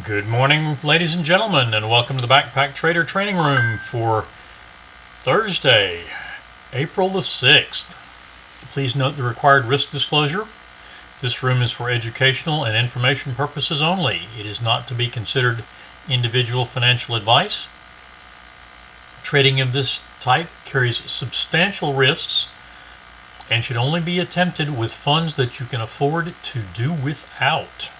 Good morning, ladies and gentlemen, and welcome to the Backpack Trader Training Room for Thursday, April the 6th. Please note the required risk disclosure. This room is for educational and information purposes only. It is not to be considered individual financial advice. Trading of this type carries substantial risks and should only be attempted with funds that you can afford to do without.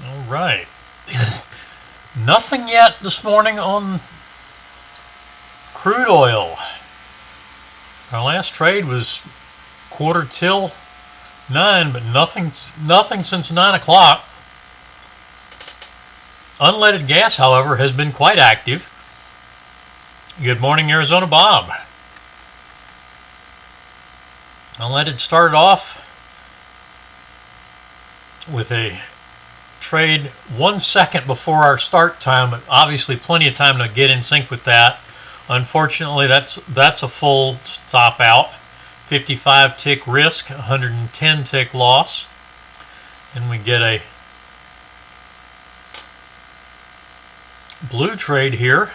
All right. Nothing yet this morning on crude oil. Our last trade was 9:15, but nothing since 9 o'clock. Unleaded gas, however, has been quite active. Good morning, Arizona Bob. Unleaded started off with a trade 1 second before our start time, but obviously plenty of time to get in sync with that. Unfortunately, that's a full stop out. 55 tick risk, 110 tick loss, and we get a blue trade here.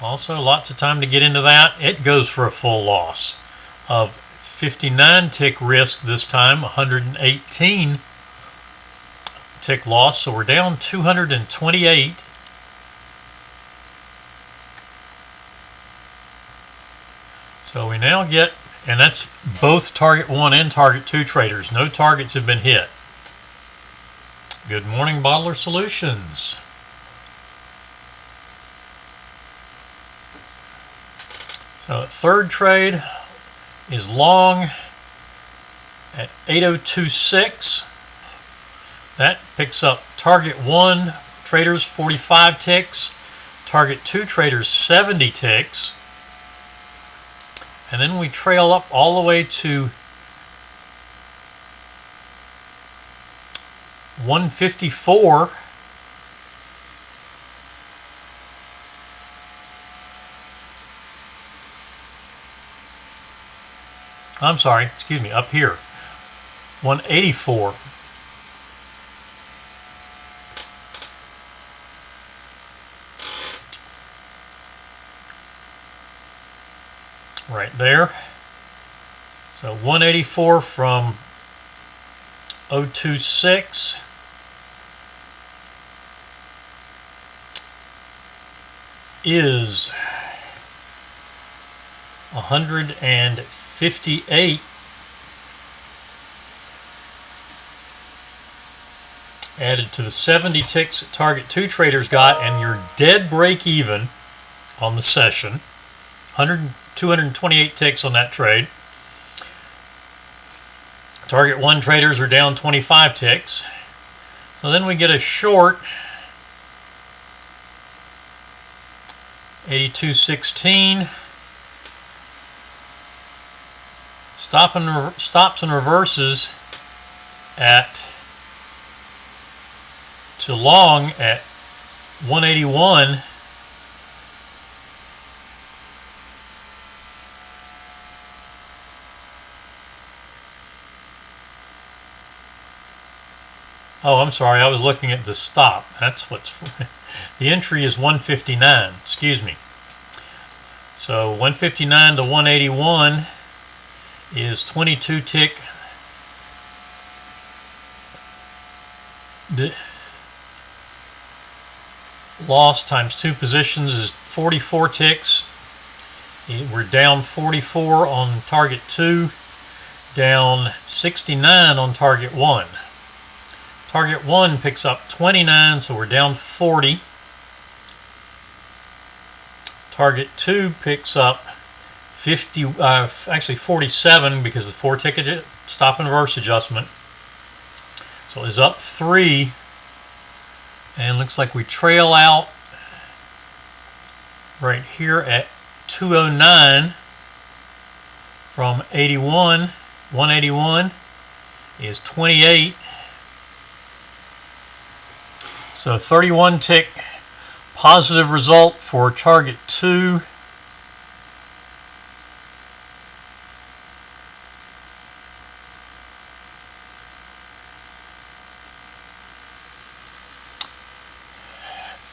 Also, lots of time to get into that. It goes for a full loss of 59 tick risk this time, 118 tick loss, so we're down 228. So we now get, and that's both target 1 and target 2 traders. No targets have been hit. Good morning, Bottler Solutions. So third trade is long at 8:026. That picks up target 1 traders 45 ticks, target 2 traders 70 ticks, and then we trail up all the way to 154. I'm sorry, excuse me, up here, 184. Right there. So 184 from 026 is 158 added to the 70 ticks that target 2 traders got, and you're dead break even on the session. 228 ticks on that trade. Target 1 traders are down 25 ticks. So then we get a short 82.16. Stops and reverses to long at 181. Oh, I'm sorry, I was looking at the stop. That's what's the entry is 159, excuse me. So 159 to 181 is 22 tick loss times 2 positions is 44 ticks. We're down 44 on target 2, down 69 on target 1. Target 1 picks up 29, so we're down 40. Target 2 picks up 47 because of the 4 ticket stop and reverse adjustment. So it's up 3, and looks like we trail out right here at 209 from 81. 181 is 28. So 31 tick positive result for target 2.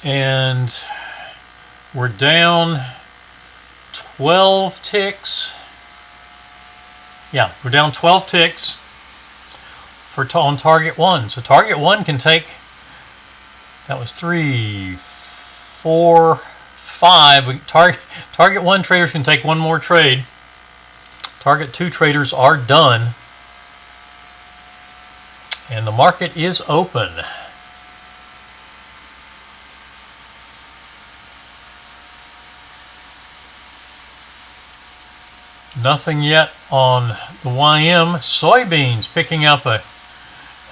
and we're down 12 ticks. Yeah, we're down 12 ticks on target 1. So target 1 can take, that was 3, 4, 5. Target 1 traders can take one more trade. Target 2 traders are done. And the market is open. Nothing yet on the YM. Soybeans picking up a,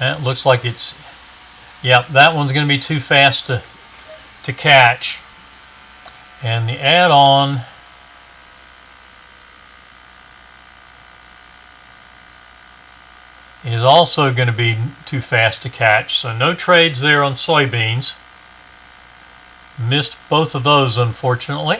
it looks like it's, yep, that one's going to be too fast to catch. And the add-on is also going to be too fast to catch. So no trades there on soybeans. Missed both of those, unfortunately.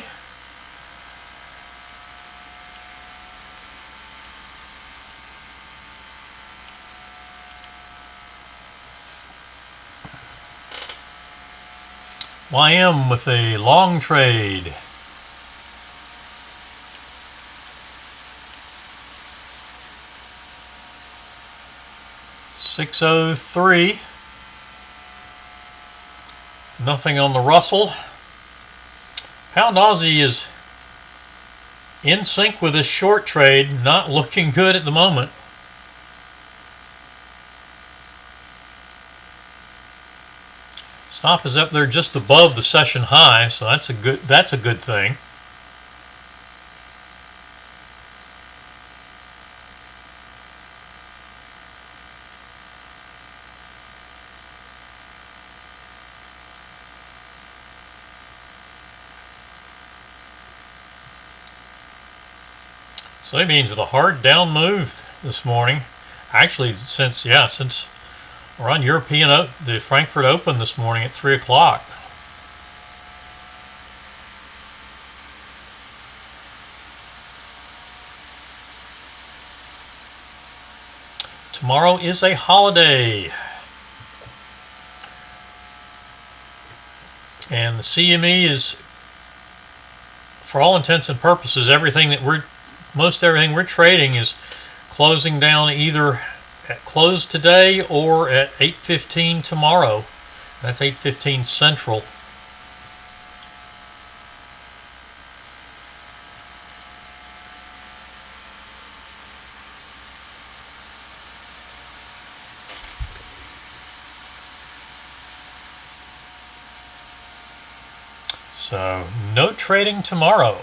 YM with a long trade. $6.03. Nothing on the Russell. Pound Aussie is in sync with this short trade, not looking good at the moment. Stop is up there just above the session high, so that's a good thing. Soybeans with a hard down move this morning. Actually, since we're on the Frankfurt Open this morning at 3 o'clock. Tomorrow is a holiday. And the CME is, for all intents and purposes, most everything we're trading is closing down either at close today or at 8:15 tomorrow. That's 8:15 Central. So no trading tomorrow.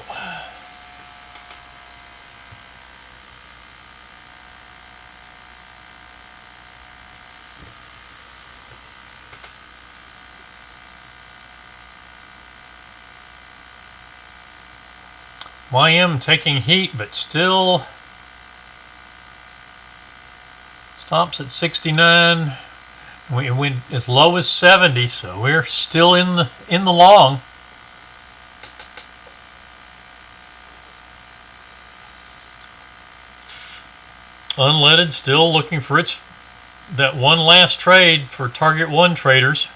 YM taking heat, but still stops at 69. We went as low as 70, so we're still in the long. Unleaded still looking for that one last trade for target 1 traders.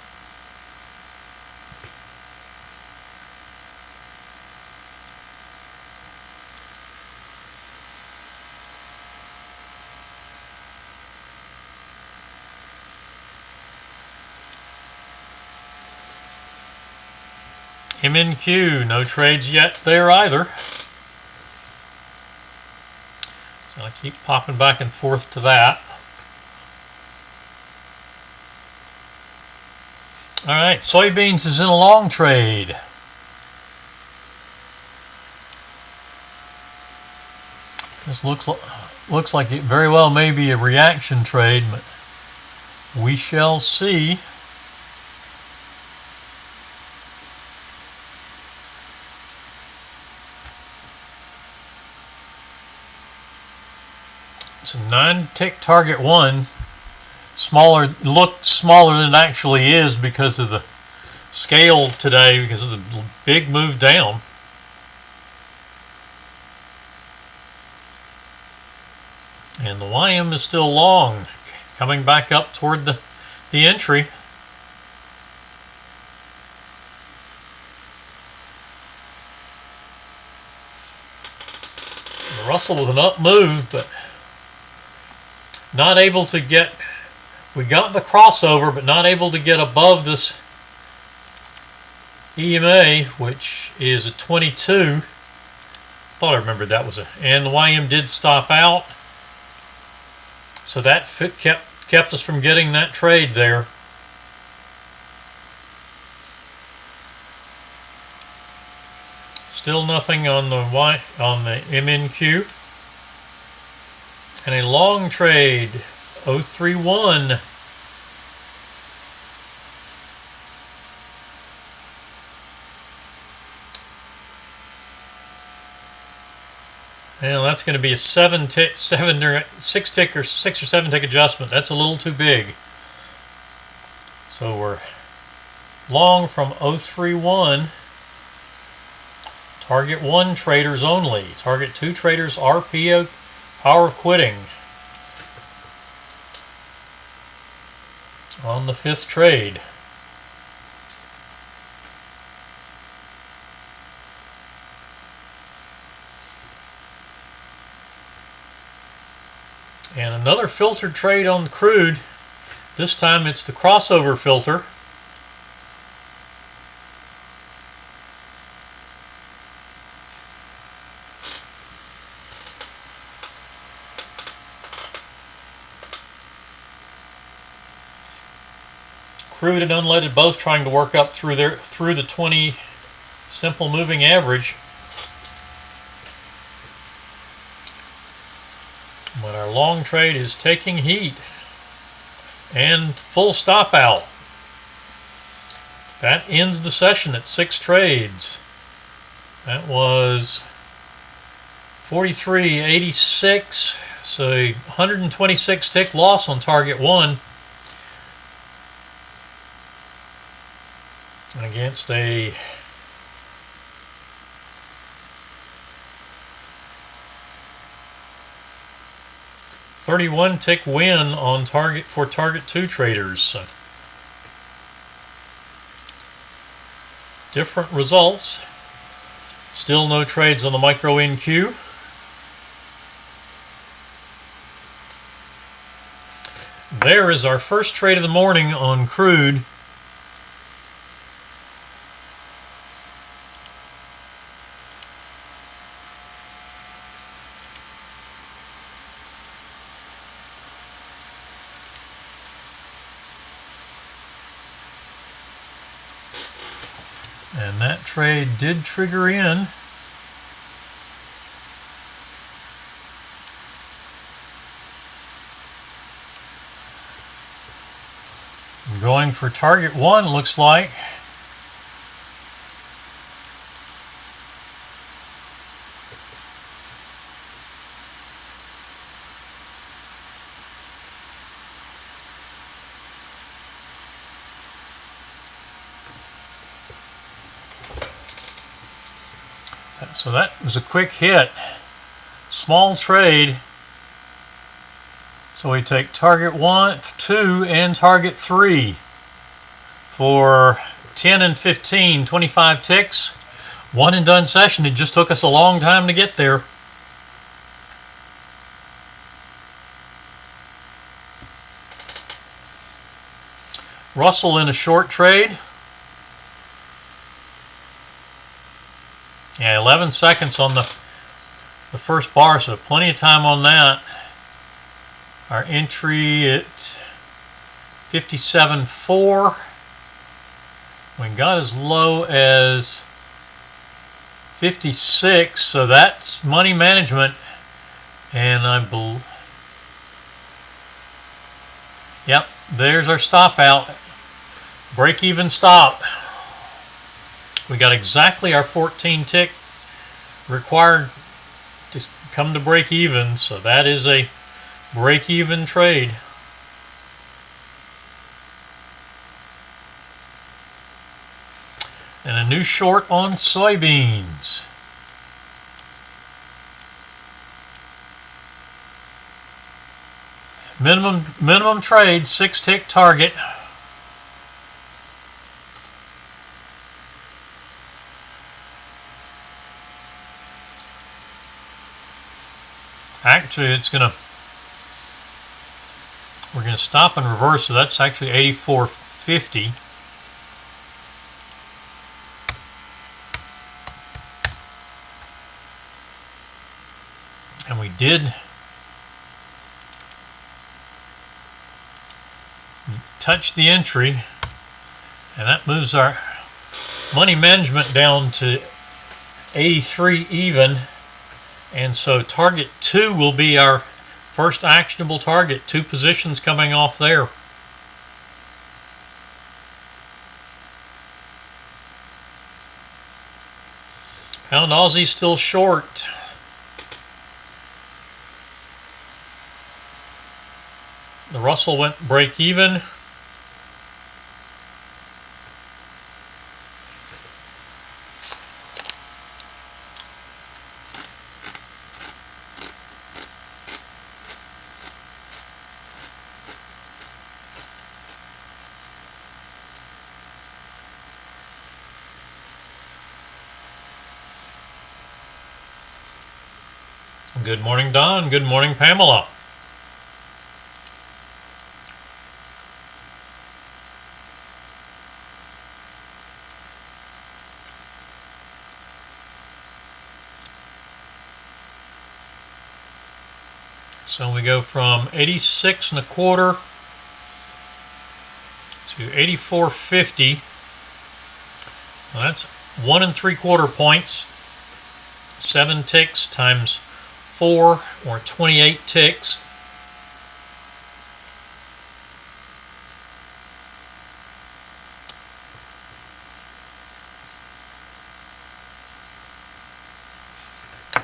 MNQ, no trades yet there either. So I keep popping back and forth to that. All right, soybeans is in a long trade. This looks like it very well may be a reaction trade, but we shall see. It's a 9-tick target 1. Looked smaller than it actually is because of the scale today, because of the big move down. And the YM is still long, coming back up toward the entry. Russell with an up move, but not able to get, we got the crossover, but not able to get above this EMA, which is a 22. Thought I remembered that was and the YM did stop out. So that kept us from getting that trade there. Still nothing on the MNQ. And a long trade, 031. And that's going to be a 6 or 7 tick adjustment. That's a little too big. So we're long from 031. Target 1 traders only. Target 2 traders RPO power quitting. On the 5th trade. And another filtered trade on the crude. This time it's the crossover filter. Crude and unleaded both trying to work up through the 20 simple moving average. But our long trade is taking heat and full stop out. That ends the session at 6 trades. That was 43.86, so 126 tick loss on target 1 against a 31 tick win on target for target 2 traders. So different results. Still no trades on the micro NQ. There is our first trade of the morning on crude. And that trade did trigger in. Going for target 1, looks like. So that was a quick hit. Small trade. So we take target 1, 2, and target 3 for 10 and 15, 25 ticks. One and done session. It just took us a long time to get there. Russell in a short trade. Yeah, 11 seconds on the first bar, so plenty of time on that. Our entry at 57.4. We got as low as 56, so that's money management. And I believe, yep, there's our stop out. Break even stop. We got exactly our 14 tick required to come to break even, so that is a break even trade. And a new short on soybeans. Minimum trade, 6 tick target. Actually, we're gonna stop and reverse, so that's actually 84.50. And we did touch the entry, and that moves our money management down to 83 even. And so target 2 will be our first actionable target. 2 positions coming off there. Pound Aussie still short. The Russell went break even. Good morning, Don. Good morning, Pamela. So we go from 86 and a quarter to 84.50. So that's 1 3/4 points. 7 ticks times 4, or 28 ticks.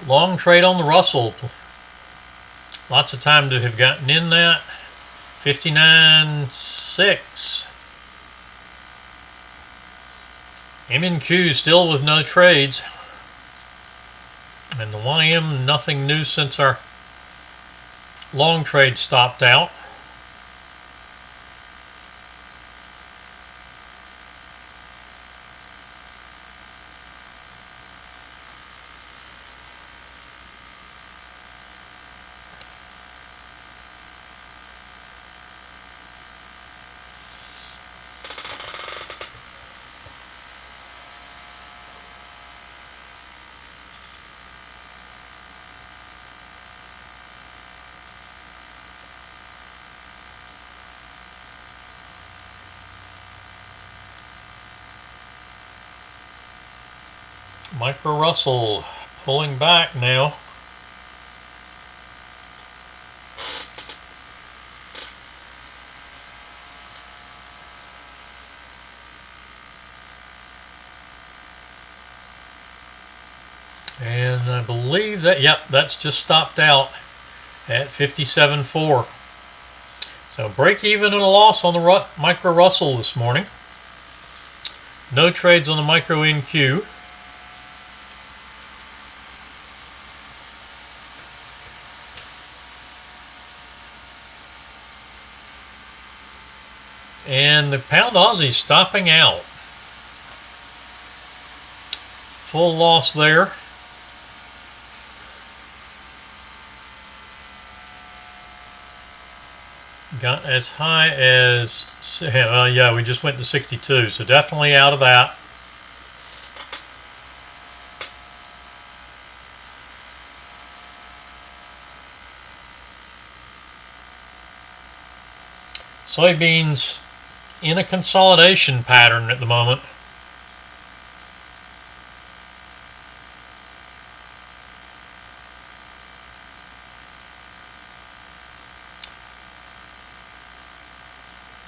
Long trade on the Russell. Lots of time to have gotten in that. 59.6. M&Q still with no trades. And the YM, nothing new since our long trade stopped out. Micro Russell pulling back now. And I believe that, yep, that's just stopped out at 57.4. So break even and a loss on the Micro Russell this morning. No trades on the Micro NQ. And the Pound Aussie stopping out. Full loss there. Got as high as, yeah, we just went to 62, so definitely out of that. Soybeans in a consolidation pattern at the moment.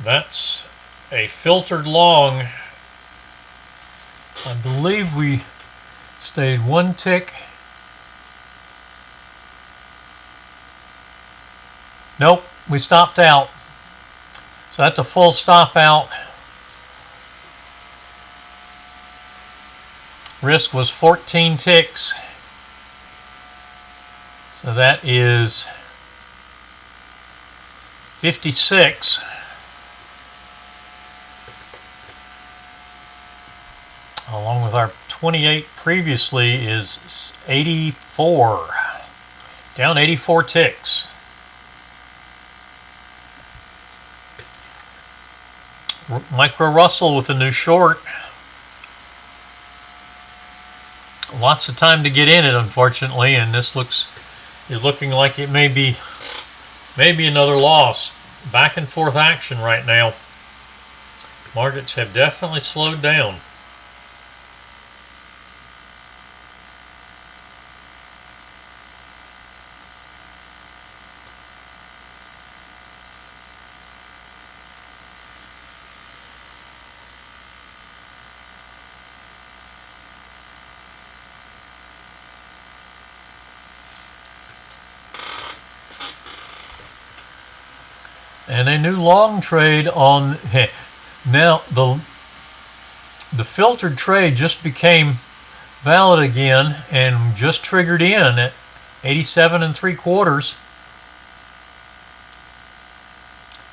That's a filtered long. I believe we stayed 1 tick. Nope, we stopped out. So that's a full stop out. Risk was 14 ticks. So that is 56. Along with our 28 previously is 84. Down 84 ticks. Micro Russell with a new short. Lots of time to get in it, unfortunately, and this is looking like it may be another loss. Back and forth action right now. Markets have definitely slowed down. And a new long trade on now the filtered trade just became valid again and just triggered in at 87 3/4.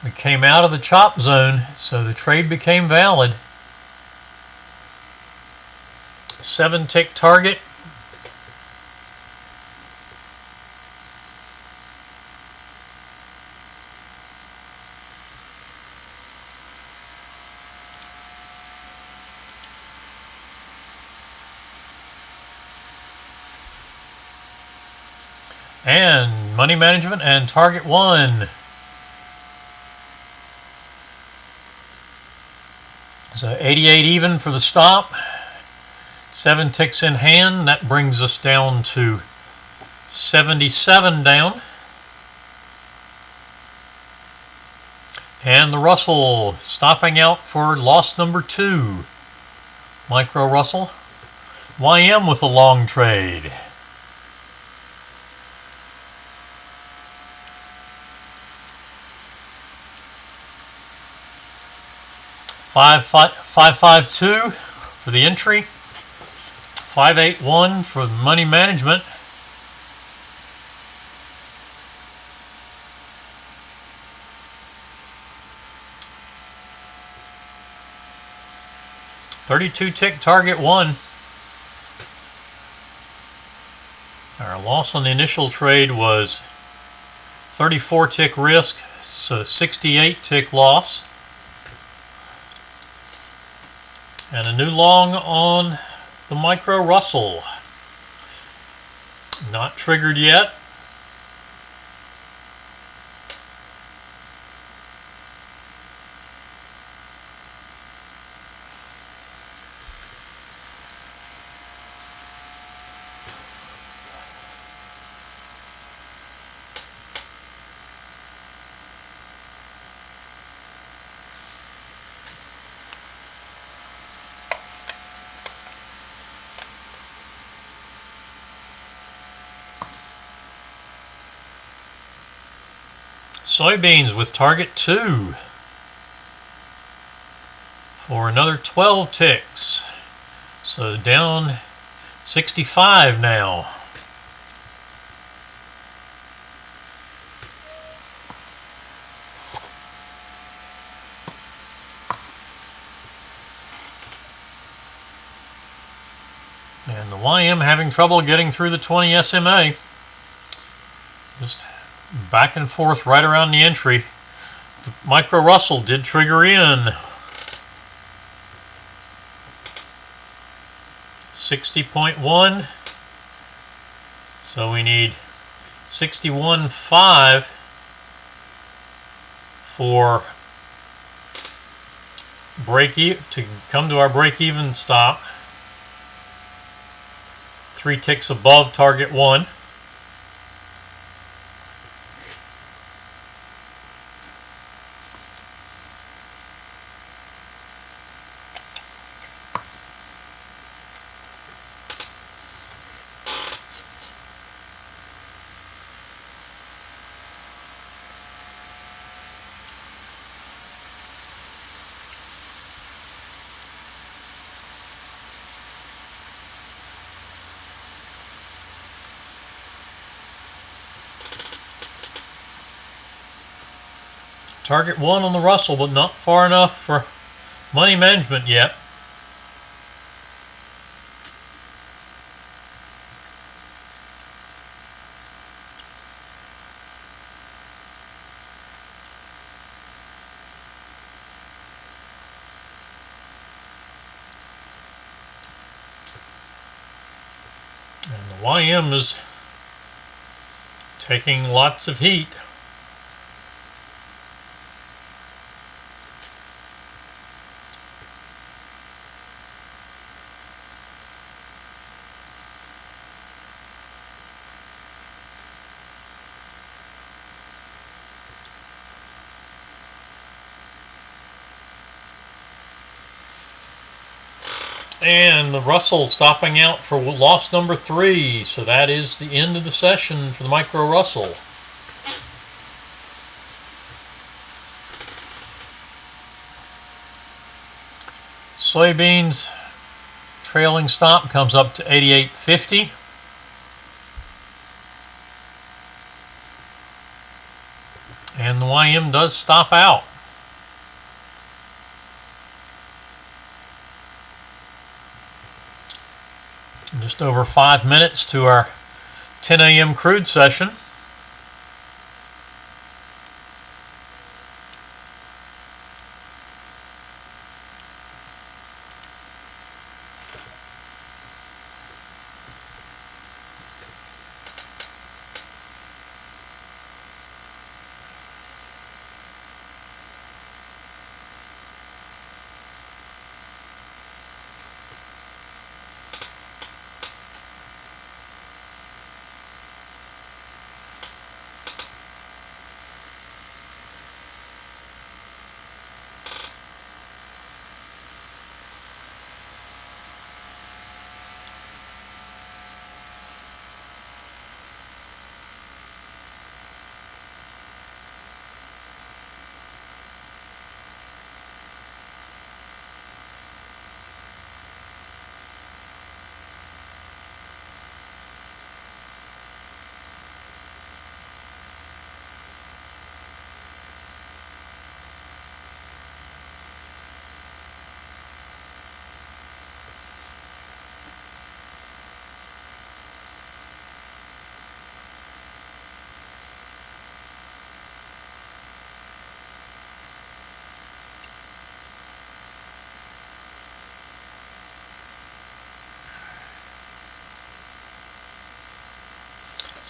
We came out of the chop zone, so the trade became valid. 7-tick target. And money management and target 1. So 88 even for the stop. 7 ticks in hand. That brings us down to 77 down. And the Russell stopping out for loss number 2. Micro Russell. YM with a long trade. $552 for the entry, $581 for the money management. $32-tick target 1. Our loss on the initial trade was 34-tick risk, so 68-tick loss. And a new long on the Micro Russell. Not triggered yet. Soybeans with target 2 for another 12 ticks. So down 65 now. And the YM having trouble getting through the 20 SMA. Just back and forth right around the entry. The Micro Russell did trigger in. 60.1. So we need 61.5 for break even, to come to our break-even stop. 3 ticks above target 1. Target 1 on the Russell, but not far enough for money management yet. YM is taking lots of heat. And the Russell stopping out for loss number 3. So that is the end of the session for the Micro Russell. Soybeans trailing stop comes up to 88.50. And the YM does stop out. Just over 5 minutes to our 10 a.m. crude session.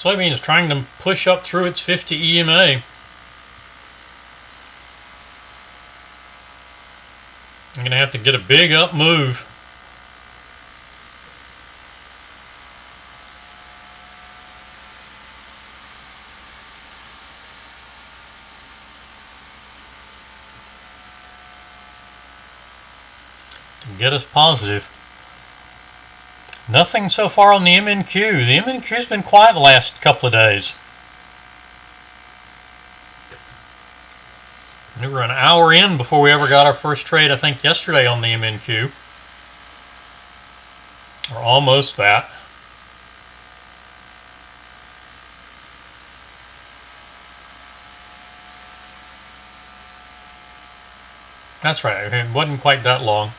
Soybean is trying to push up through its 50 EMA. I'm going to have to get a big up move. To get us positive. Nothing so far on the MNQ. The MNQ's been quiet the last couple of days. We were an hour in before we ever got our first trade, I think, yesterday on the MNQ. Or almost that. That's right. It wasn't quite that long.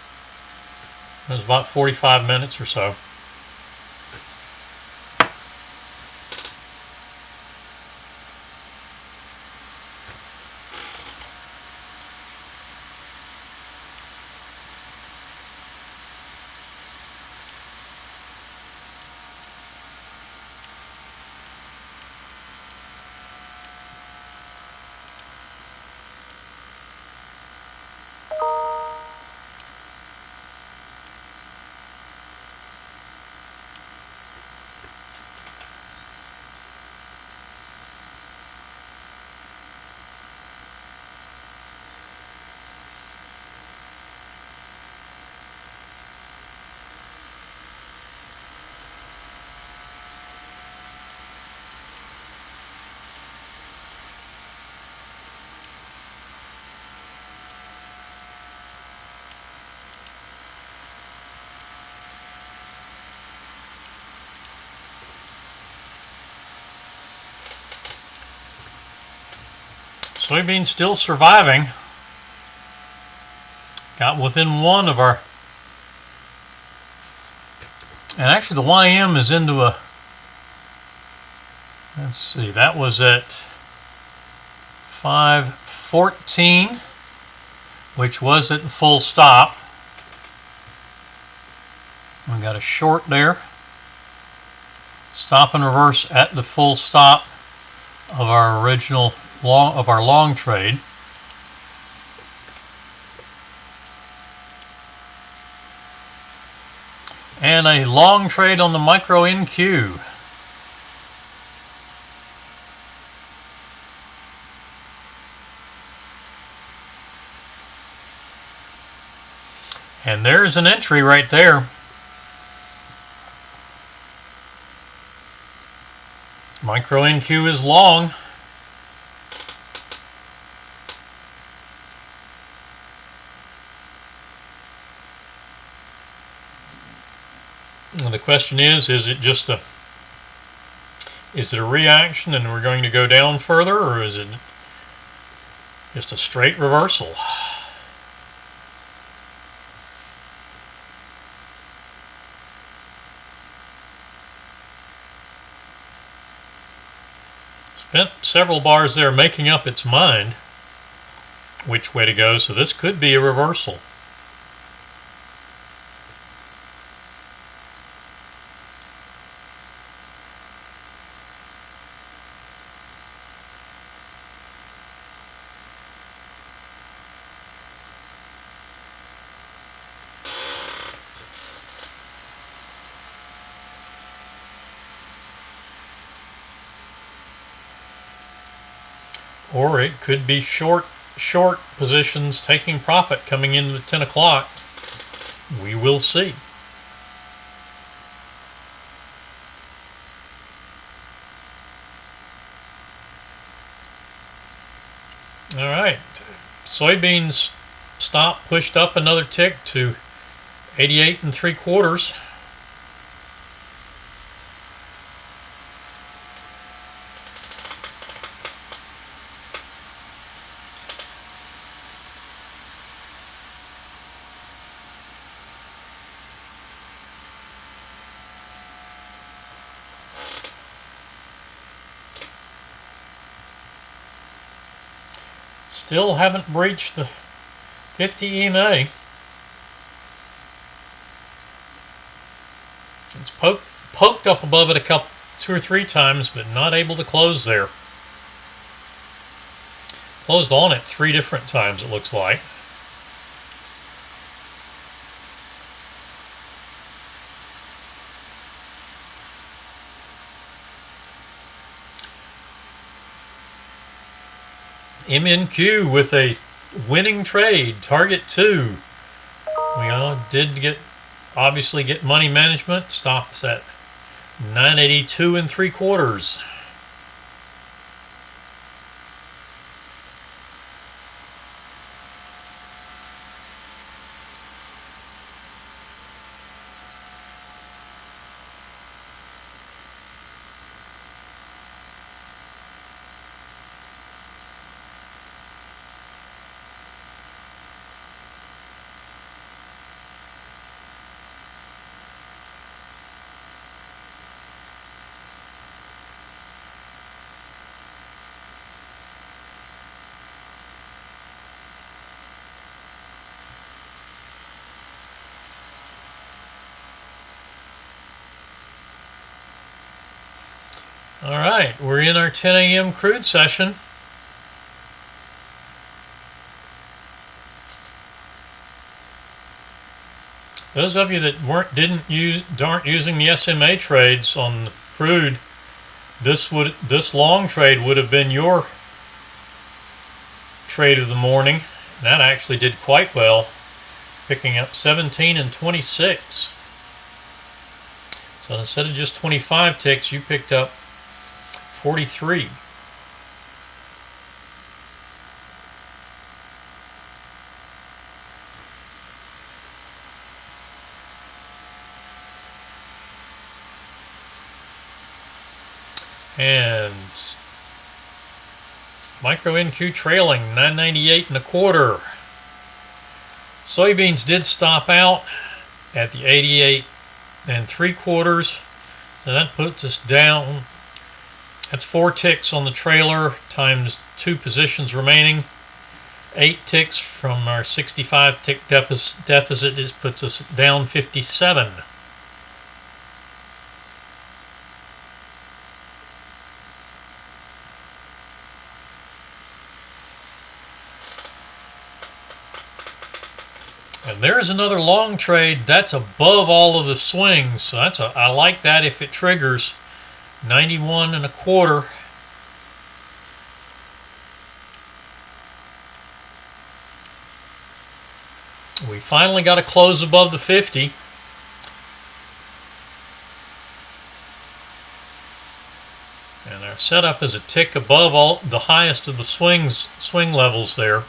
It was about 45 minutes or so. Soybean still surviving. Got within one of our... And actually the YM is into a... Let's see, that was at 514, which was at the full stop. We got a short there. stop and reverse at the full stop of our original long trade. And a long trade on the micro NQ. And there's an entry right there. Micro NQ is long. And the question is it just a reaction and we're going to go down further, or is it just a straight reversal? Spent several bars there making up its mind which way to go, so this could be a reversal. Or it could be short positions taking profit coming into the 10 o'clock. We will see. All right, soybeans stop pushed up another tick to 88 3/4. Still haven't breached the 50 EMA. It's poked up above it two or three times, but not able to close there. Closed on it 3 different times, it looks like. MNQ with a winning trade, target 2. We did obviously get money management. Stops at 982 3/4. All right, we're in our 10 a.m. crude session. Those of you that aren't using the SMA trades on crude, this long trade would have been your trade of the morning. That actually did quite well, picking up 17 and 26. So instead of just 25 ticks, you picked up 43. And micro NQ trailing 998 1/4. Soybeans did stop out at the 88 3/4, so that puts us down. That's 4 ticks on the trailer times 2 positions remaining. 8 ticks from our 65 tick deficit puts us down 57. And there's another long trade that's above all of the swings. So I like that if it triggers 91 and a quarter. We finally got a close above the 50. And our setup is a tick above all the highest of the swing levels there.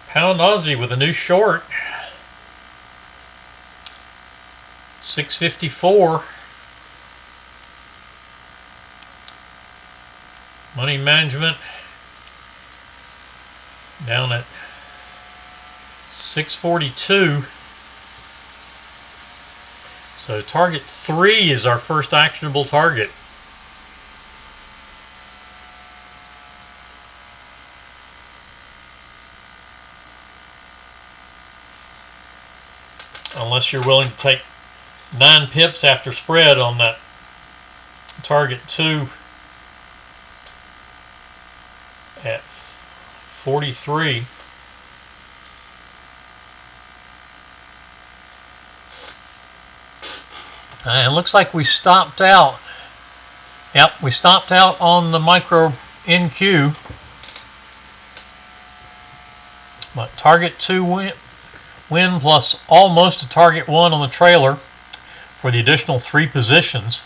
Pound Aussie with a new short. 654. Money management down at 642. So target 3 is our first actionable target. Unless you're willing to take 9 pips after spread on that target 2 at 43. And it looks like we stopped out. Yep, we stopped out on the micro NQ. But target 2 win plus almost a target 1 on the trailer for the additional 3 positions.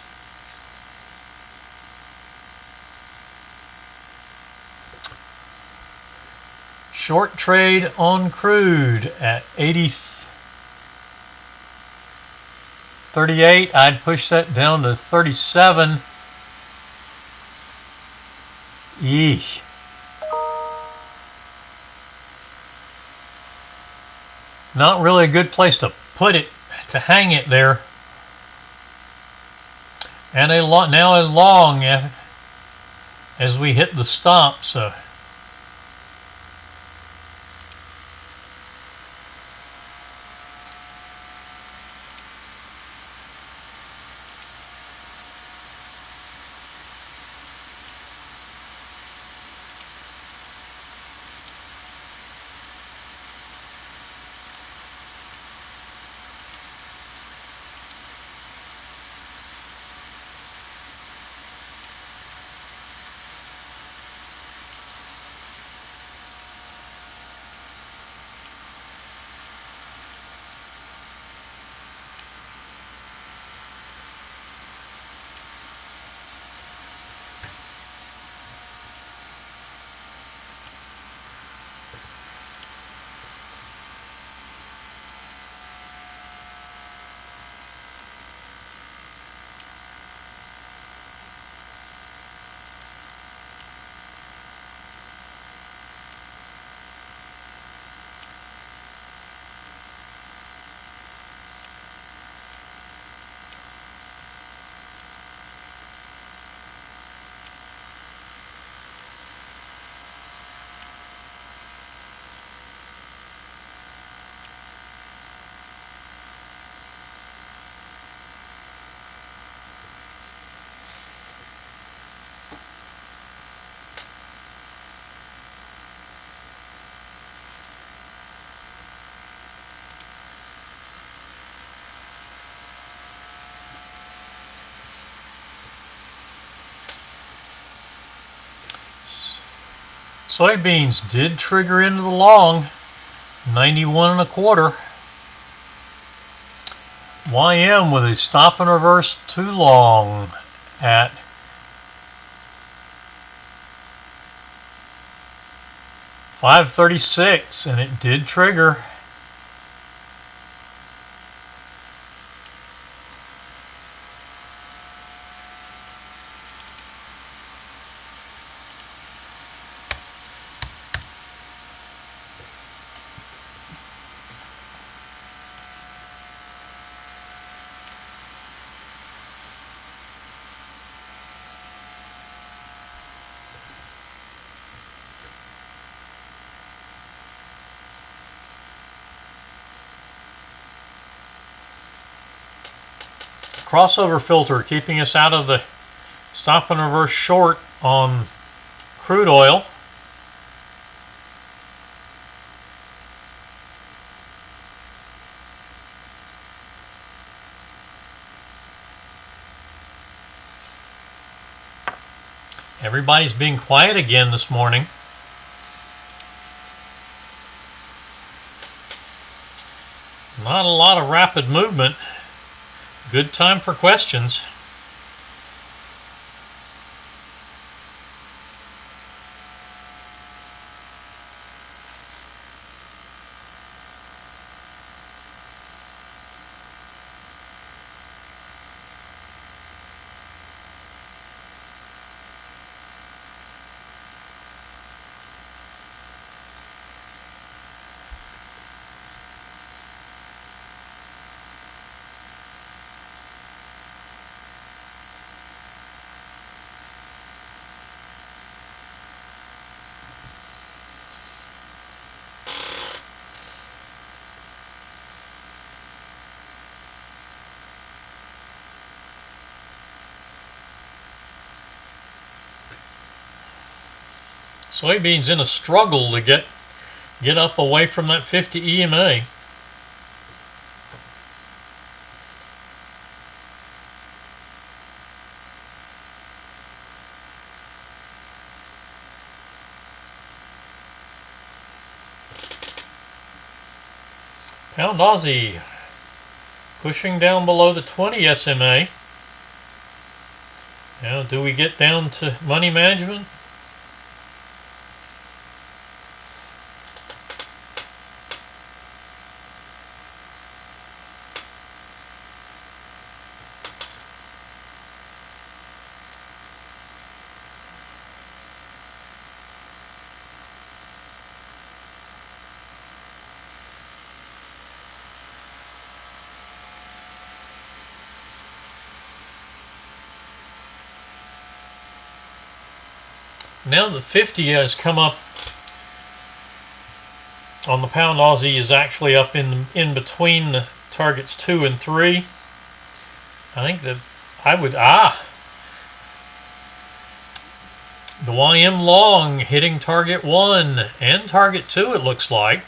Short trade on crude at 38. I'd push that down to 37. Yeesh. Not really a good place to put it, to hang it there. And now a long as we hit the stop. So soybeans did trigger into the long, 91 and a quarter. YM with a stop and reverse too long at 536, and it did trigger. Crossover filter keeping us out of the stop and reverse short on crude oil. Everybody's being quiet again this morning. Not a lot of rapid movement. Good time for questions. Soybeans in a struggle to get up away from that 50 EMA. Pound Aussie pushing down below the 20 SMA. Now, do we get down to money management? Now the 50 has come up on the Pound Aussie, is actually up in between the targets 2 and 3. I think that I would the YM long hitting target 1 and target 2, it looks like.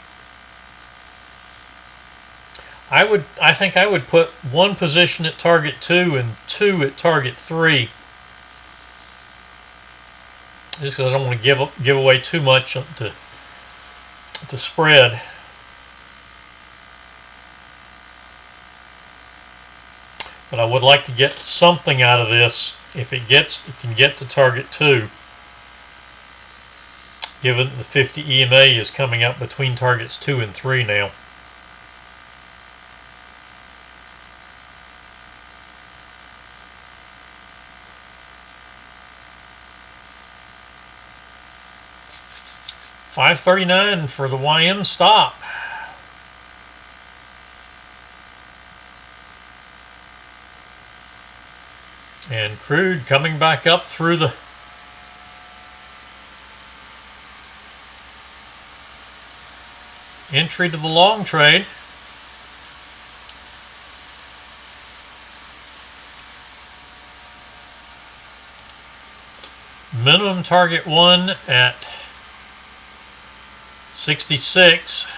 I think I would put 1 position at target 2 and 2 at target 3. Just because I don't want to give away too much to spread. But I would like to get something out of this. If it can get to target 2, given the 50 EMA is coming up between targets 2 and 3 now. $5.39 for the YM stop. And crude coming back up through the entry to the long trade. Minimum target 1 at 66.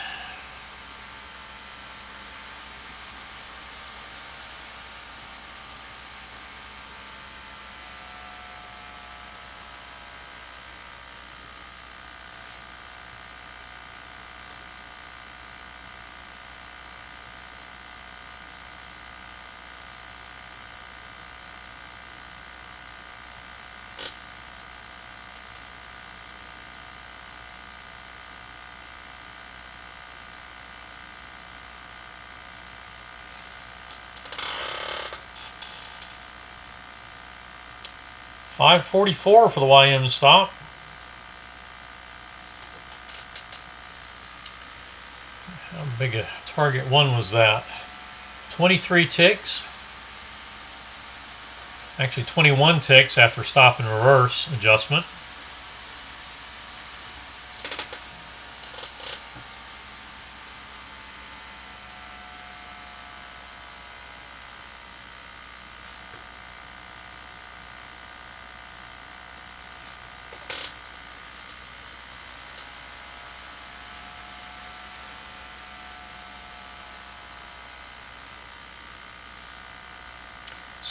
$5.44 for the YM stop. How big a target 1 was that? 23 ticks. Actually 21 ticks after stop and reverse adjustment.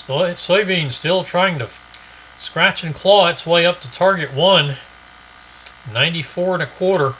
Soybean still trying to scratch and claw its way up to target 1, 94.25.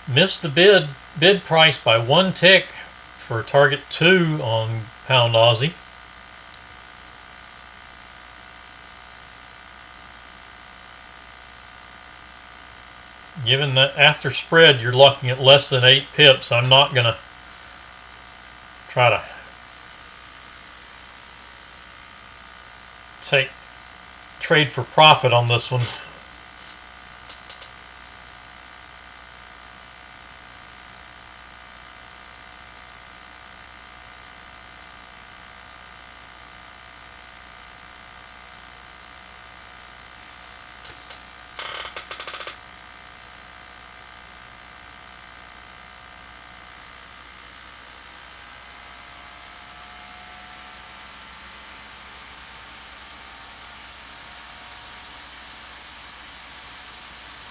Missed the bid price by 1 tick for target 2 on pound Aussie. Given that after spread you're looking at less than 8 pips, I'm not going to try to trade for profit on this one.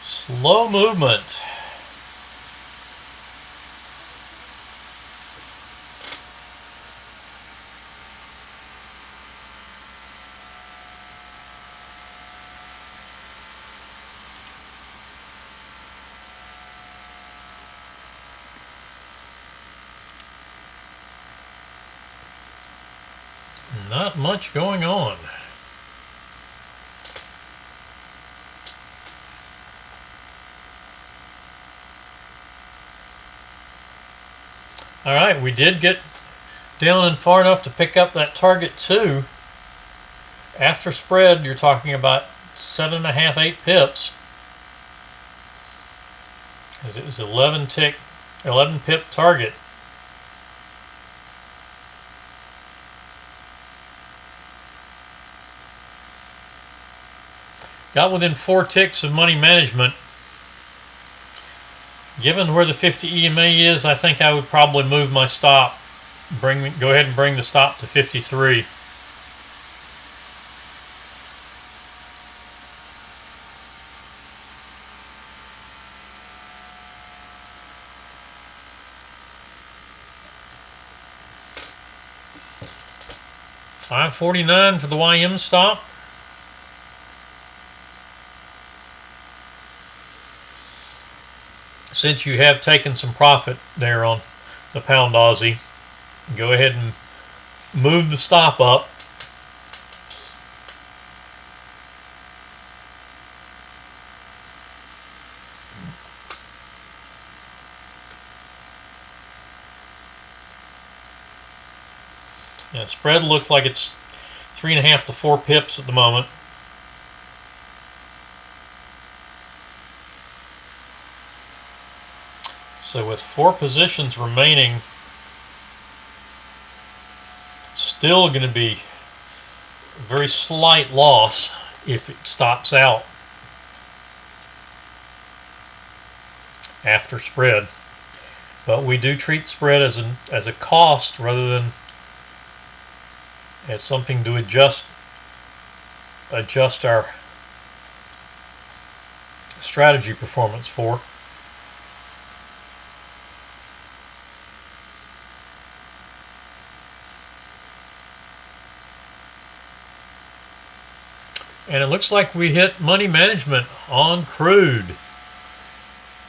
Slow movement. Not much going on. All right, we did get down and far enough to pick up that target 2. After spread, you're talking about 7.5, 8 pips, as it was 11 pip target. Got within 4 ticks of money management. Given where the 50 EMA is, I think I would probably move my stop. Go ahead and bring the stop to 53. $5.49 for the YM stop. Since you have taken some profit there on the pound Aussie, go ahead and move the stop up. Yeah, spread looks like it's 3.5 to 4 pips at the moment. So with 4 positions remaining, it's still going to be a very slight loss if it stops out after spread. But we do treat spread as a cost rather than as something to adjust our strategy performance for. And it looks like we hit money management on crude.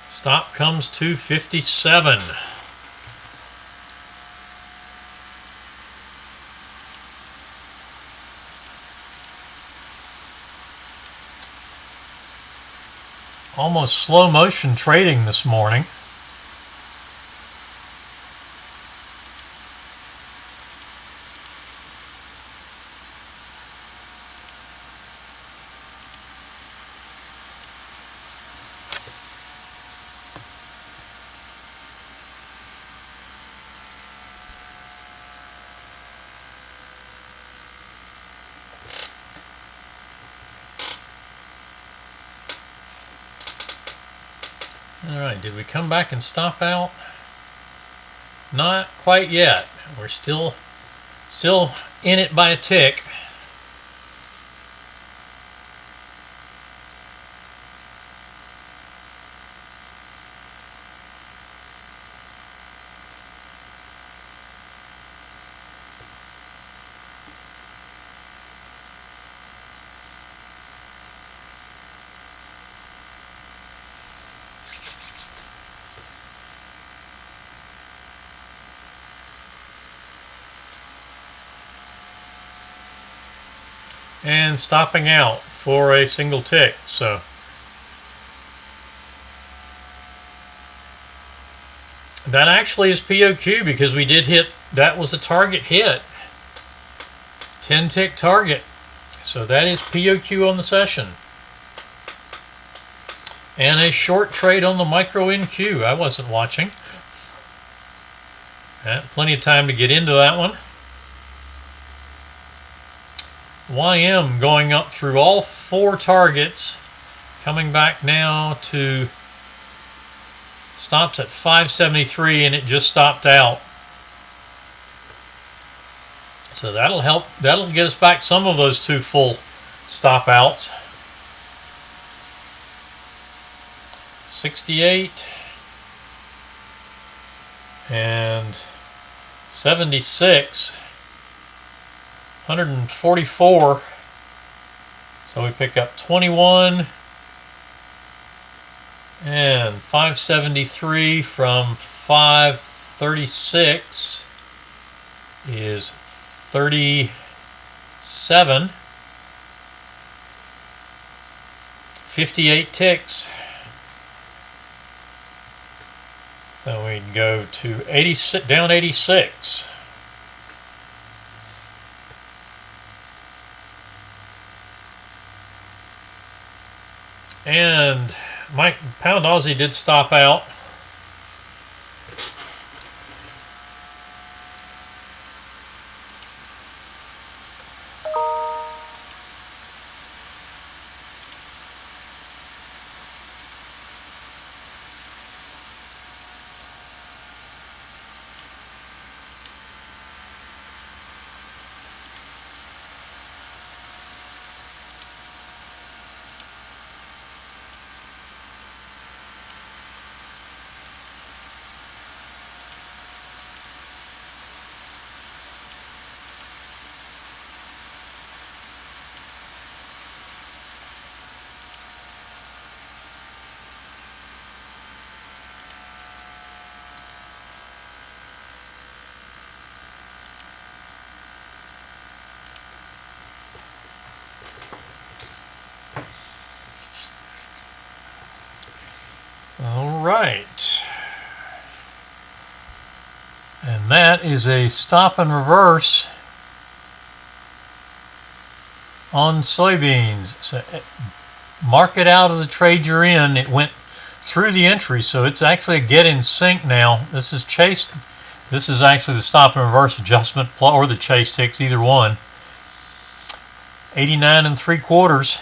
Stop comes to 57. almost slow motion trading this morning. Alright, did we come back and stop out? Not quite yet. We're still in it by a tick. And stopping out for a single tick. So that actually is POQ because we did hit, that was a target hit, 10 tick target. So that is POQ on the session. And a short trade on the micro NQ. I wasn't watching. Plenty of time to get into that one. YM going up through all 4 targets, coming back now to stops at 573, and it just stopped out. So that'll help, that'll get us back some of those 2 full stop outs. 68 and 76. 144, so we pick up 21 and 573 from 536 is 37, 58 ticks, so we'd go to 86, down 86. And my pound Aussie did stop out. All right. And that is a stop and reverse on soybeans. So mark it out of the trade you're in. It went through the entry, so it's actually a get in sync now. This is chase. This is actually the stop and reverse adjustment or the chase ticks, either one. 89 3/4.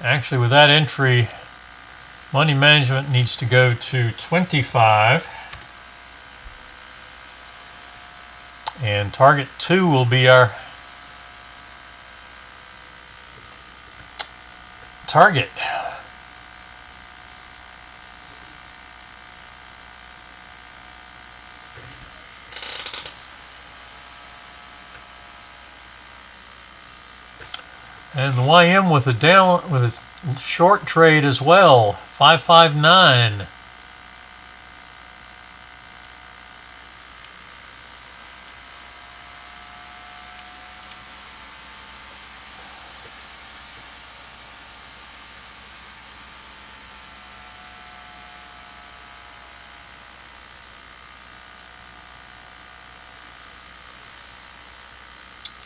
Actually, with that entry, money management needs to go to 25. And target 2 will be our target. And the YM with a down with a short trade as well, 559.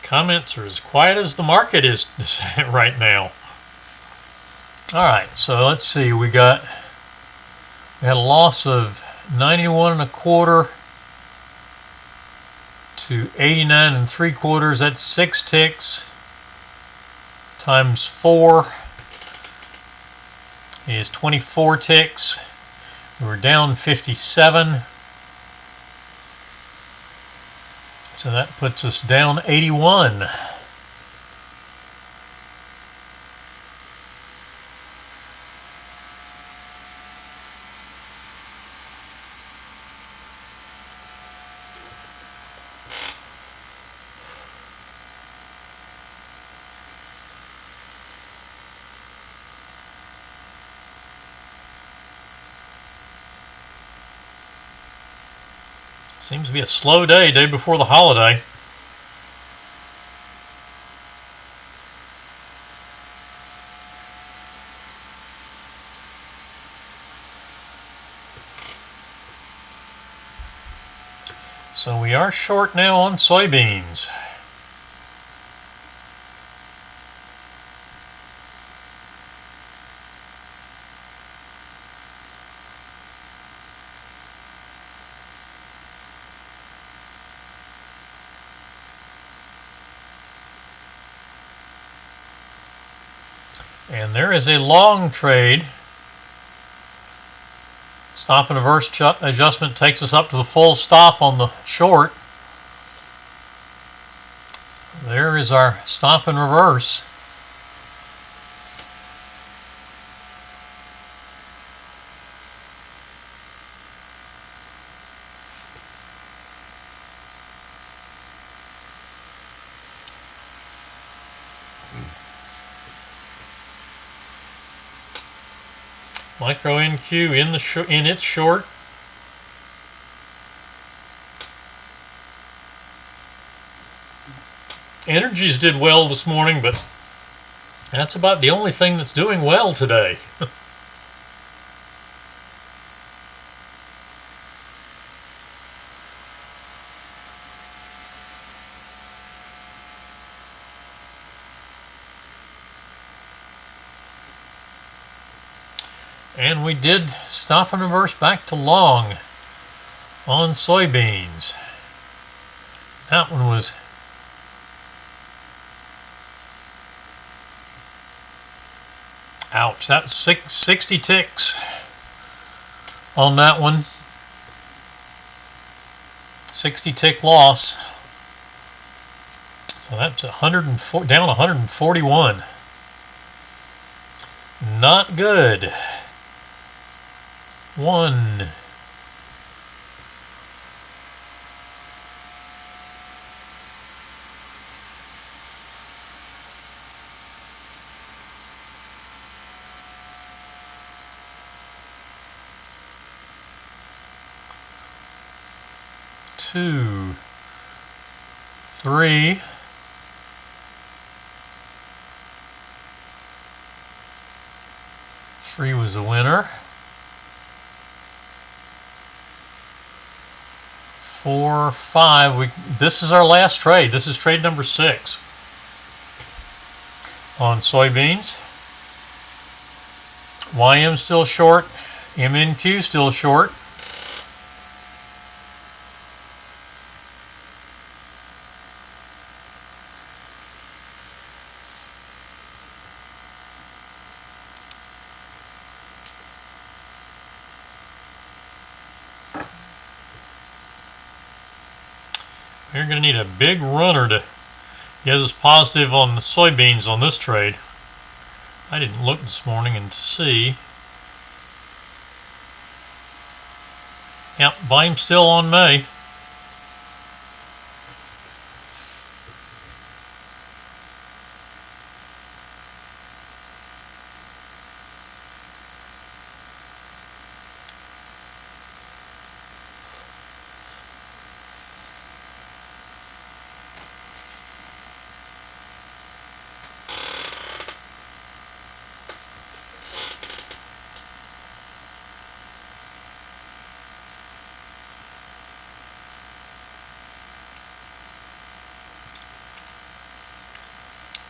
Comments are as quiet as the market is right now. All right, so let's see. We had a loss of 91 1/4 to 89 3/4. That's 6 ticks times 4 is 24 ticks. We're down 57. So that puts us down 81. Seems to be a slow day before the holiday. So we are short now on soybeans. And there is a long trade. Stop and reverse adjustment takes us up to the full stop on the short. There is our stop and reverse. Micro NQ in its short. Energies did well this morning, but that's about the only thing that's doing well today. And we did stop and reverse back to long on soybeans. That one was ouch. That's 60 ticks on that one. 60 tick loss. So that's down 141. Not good. 1, 2, 3, 3 was a winner. 4, 5. This is our last trade. This is trade number 6 on soybeans. YM still short. MNQ still short. You're going to need a big runner to get us positive on the soybeans on this trade. I didn't look this morning and see. Yep, volume still on May.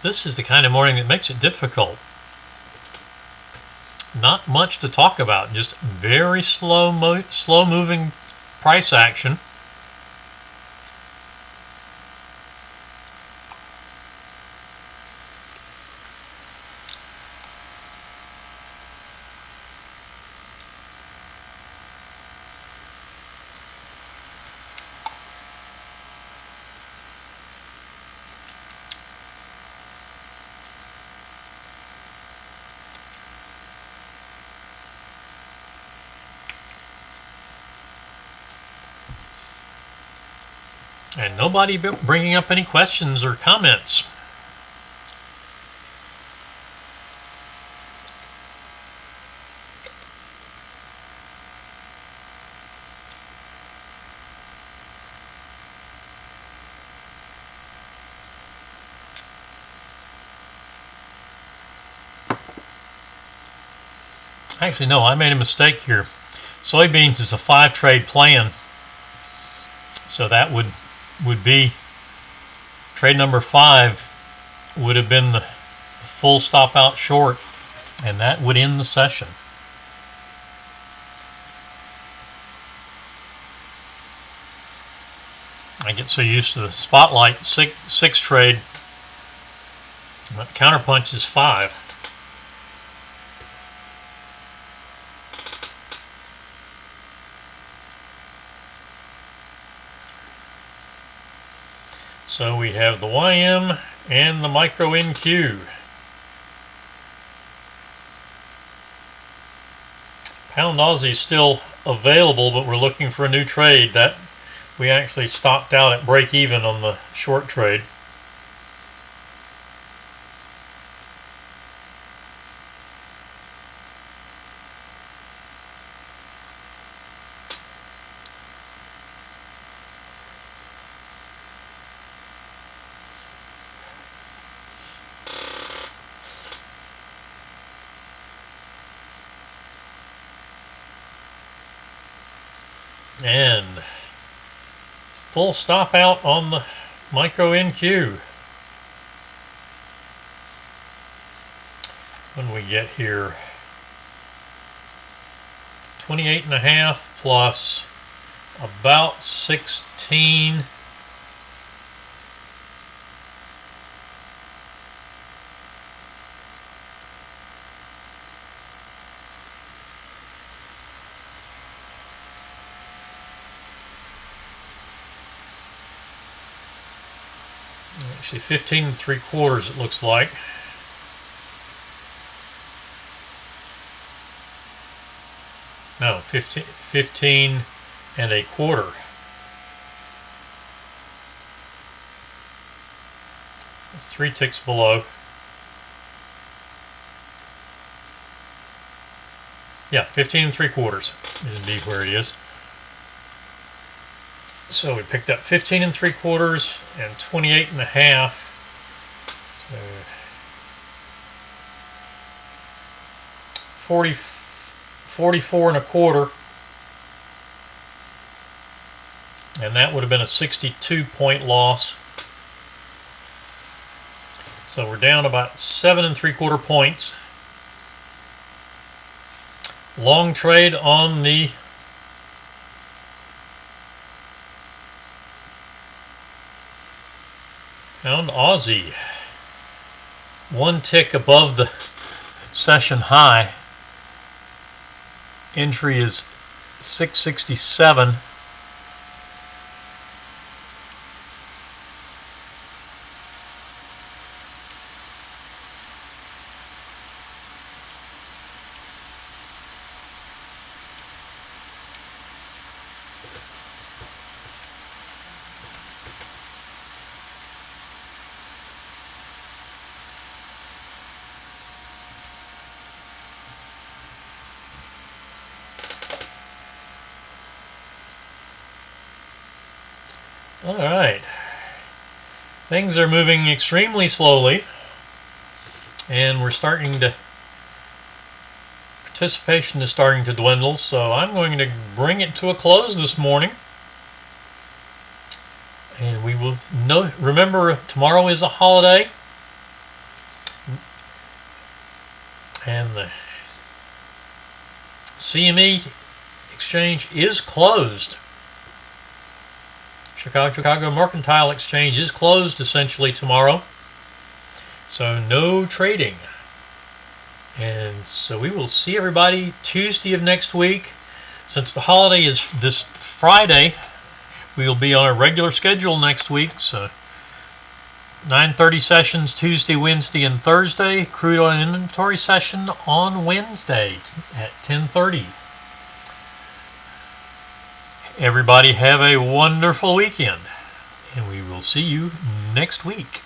This is the kind of morning that makes it difficult. Not much to talk about, just very slow moving price action. And nobody bringing up any questions or comments. Actually, no, I made a mistake here. Soybeans is a 5-trade plan. So that would be trade number 5 would have been the full stop out short, and that would end the session. I get so used to the spotlight 6 trade, but counterpunch is 5. So we have the YM and the micro NQ. Pound Aussie is still available, but we're looking for a new trade. That we actually stopped out at break even on the short trade. And full stop out on the micro NQ. When we get here, 28.5 plus about 16. Actually 15 3/4 it looks like. No, 15 1/4. It's 3 ticks below. Yeah, 15 3/4 is indeed where it is. So we picked up 15 3/4 and 28.5. So 44 1/4. And that would have been a 62-point loss. So we're down about 7 3/4 points. Long trade on the Pound Aussie. 1 tick above the session high. Entry is 667. All right, things are moving extremely slowly, and we're starting to, participation is starting to dwindle, so I'm going to bring it to a close this morning. And we will remember tomorrow is a holiday, And the CME exchange is closed. Chicago Mercantile Exchange is closed essentially tomorrow. So no trading. And so we will see everybody Tuesday of next week. Since the holiday is this Friday, we will be on a regular schedule next week. So 9:30 sessions Tuesday, Wednesday, and Thursday. Crude oil inventory session on Wednesday at 10:30. Everybody have a wonderful weekend, and we will see you next week.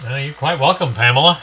You're quite welcome, Pamela.